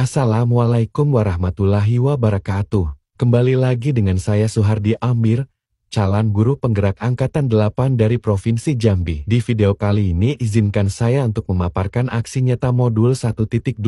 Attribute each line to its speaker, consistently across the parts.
Speaker 1: Assalamualaikum warahmatullahi wabarakatuh. Kembali lagi dengan saya Suhardi Amir, calon guru penggerak Angkatan 8 dari Provinsi Jambi. Di video kali ini izinkan saya untuk memaparkan aksi nyata modul 1.2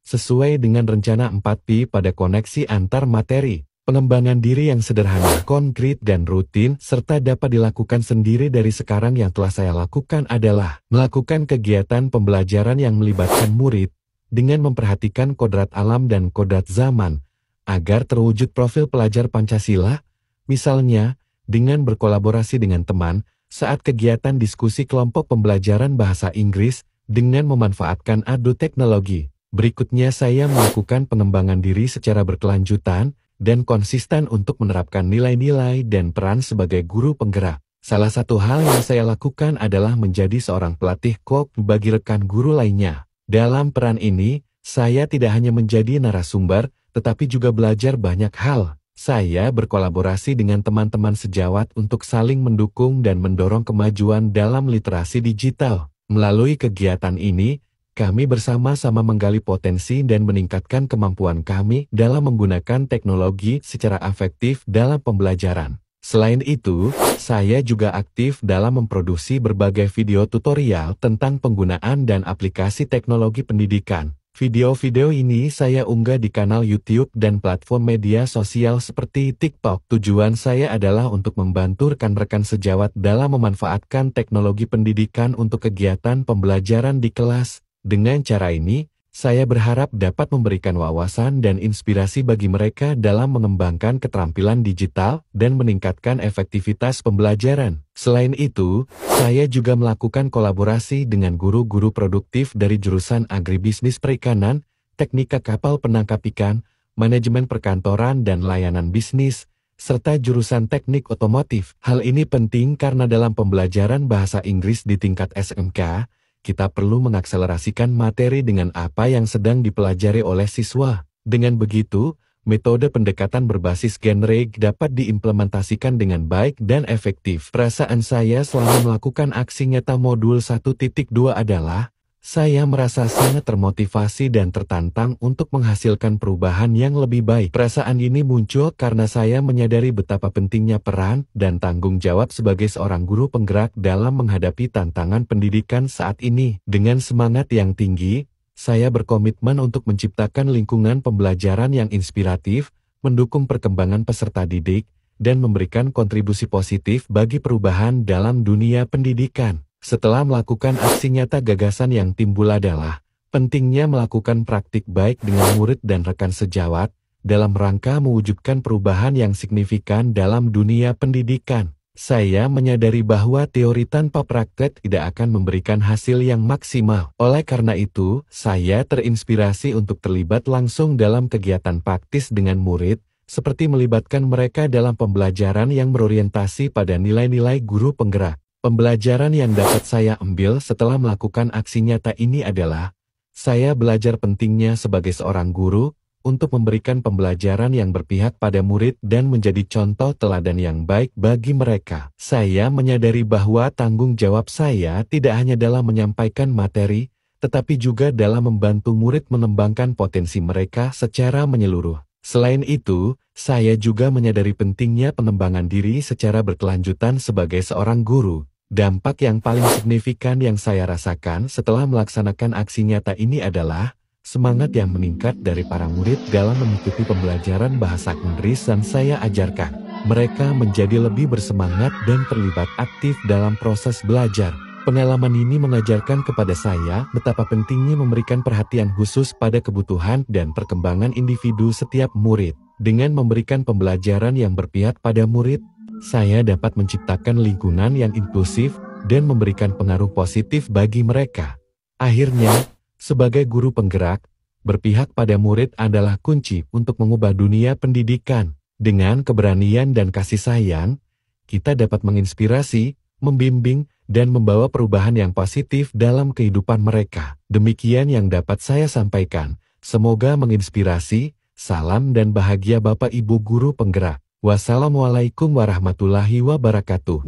Speaker 1: sesuai dengan rencana 4P pada koneksi antar materi. Pengembangan diri yang sederhana, konkret dan rutin, serta dapat dilakukan sendiri dari sekarang yang telah saya lakukan adalah melakukan kegiatan pembelajaran yang melibatkan murid dengan memperhatikan kodrat alam dan kodrat zaman, agar terwujud profil pelajar Pancasila, misalnya dengan berkolaborasi dengan teman saat kegiatan diskusi kelompok pembelajaran bahasa Inggris dengan memanfaatkan adu teknologi. Berikutnya saya melakukan pengembangan diri secara berkelanjutan dan konsisten untuk menerapkan nilai-nilai dan peran sebagai guru penggerak. Salah satu hal yang saya lakukan adalah menjadi seorang pelatih kok bagi rekan guru lainnya. Dalam peran ini, saya tidak hanya menjadi narasumber, tetapi juga belajar banyak hal. Saya berkolaborasi dengan teman-teman sejawat untuk saling mendukung dan mendorong kemajuan dalam literasi digital. Melalui kegiatan ini, kami bersama-sama menggali potensi dan meningkatkan kemampuan kami dalam menggunakan teknologi secara efektif dalam pembelajaran. Selain itu, saya juga aktif dalam memproduksi berbagai video tutorial tentang penggunaan dan aplikasi teknologi pendidikan. Video-video ini saya unggah di kanal YouTube dan platform media sosial seperti TikTok. Tujuan saya adalah untuk membantu rekan-rekan sejawat dalam memanfaatkan teknologi pendidikan untuk kegiatan pembelajaran di kelas. Dengan cara ini, saya berharap dapat memberikan wawasan dan inspirasi bagi mereka dalam mengembangkan keterampilan digital dan meningkatkan efektivitas pembelajaran. Selain itu, saya juga melakukan kolaborasi dengan guru-guru produktif dari jurusan agribisnis perikanan, teknika kapal penangkap ikan, manajemen perkantoran dan layanan bisnis, serta jurusan teknik otomotif. Hal ini penting karena dalam pembelajaran bahasa Inggris di tingkat SMK, kita perlu mengakselerasikan materi dengan apa yang sedang dipelajari oleh siswa. Dengan begitu, metode pendekatan berbasis genre dapat diimplementasikan dengan baik dan efektif. Perasaan saya selama melakukan aksi nyata modul 1.2 adalah, saya merasa sangat termotivasi dan tertantang untuk menghasilkan perubahan yang lebih baik. Perasaan ini muncul karena saya menyadari betapa pentingnya peran dan tanggung jawab sebagai seorang guru penggerak dalam menghadapi tantangan pendidikan saat ini. Dengan semangat yang tinggi, saya berkomitmen untuk menciptakan lingkungan pembelajaran yang inspiratif, mendukung perkembangan peserta didik, dan memberikan kontribusi positif bagi perubahan dalam dunia pendidikan. Setelah melakukan aksi nyata, gagasan yang timbul adalah pentingnya melakukan praktik baik dengan murid dan rekan sejawat dalam rangka mewujudkan perubahan yang signifikan dalam dunia pendidikan. Saya menyadari bahwa teori tanpa praktek tidak akan memberikan hasil yang maksimal. Oleh karena itu, saya terinspirasi untuk terlibat langsung dalam kegiatan praktis dengan murid, seperti melibatkan mereka dalam pembelajaran yang berorientasi pada nilai-nilai guru penggerak. Pembelajaran yang dapat saya ambil setelah melakukan aksi nyata ini adalah, saya belajar pentingnya sebagai seorang guru, untuk memberikan pembelajaran yang berpihak pada murid dan menjadi contoh teladan yang baik bagi mereka. Saya menyadari bahwa tanggung jawab saya tidak hanya dalam menyampaikan materi, tetapi juga dalam membantu murid mengembangkan potensi mereka secara menyeluruh. Selain itu, saya juga menyadari pentingnya pengembangan diri secara berkelanjutan sebagai seorang guru. Dampak yang paling signifikan yang saya rasakan setelah melaksanakan aksi nyata ini adalah semangat yang meningkat dari para murid dalam mengikuti pembelajaran bahasa Inggris yang saya ajarkan. Mereka menjadi lebih bersemangat dan terlibat aktif dalam proses belajar. Pengalaman ini mengajarkan kepada saya betapa pentingnya memberikan perhatian khusus pada kebutuhan dan perkembangan individu setiap murid. Dengan memberikan pembelajaran yang berpihak pada murid, saya dapat menciptakan lingkungan yang inklusif dan memberikan pengaruh positif bagi mereka. Akhirnya, sebagai guru penggerak, berpihak pada murid adalah kunci untuk mengubah dunia pendidikan. Dengan keberanian dan kasih sayang, kita dapat menginspirasi, membimbing, dan membawa perubahan yang positif dalam kehidupan mereka. Demikian yang dapat saya sampaikan. Semoga menginspirasi. Salam dan bahagia Bapak Ibu Guru Penggerak. Wassalamualaikum warahmatullahi wabarakatuh.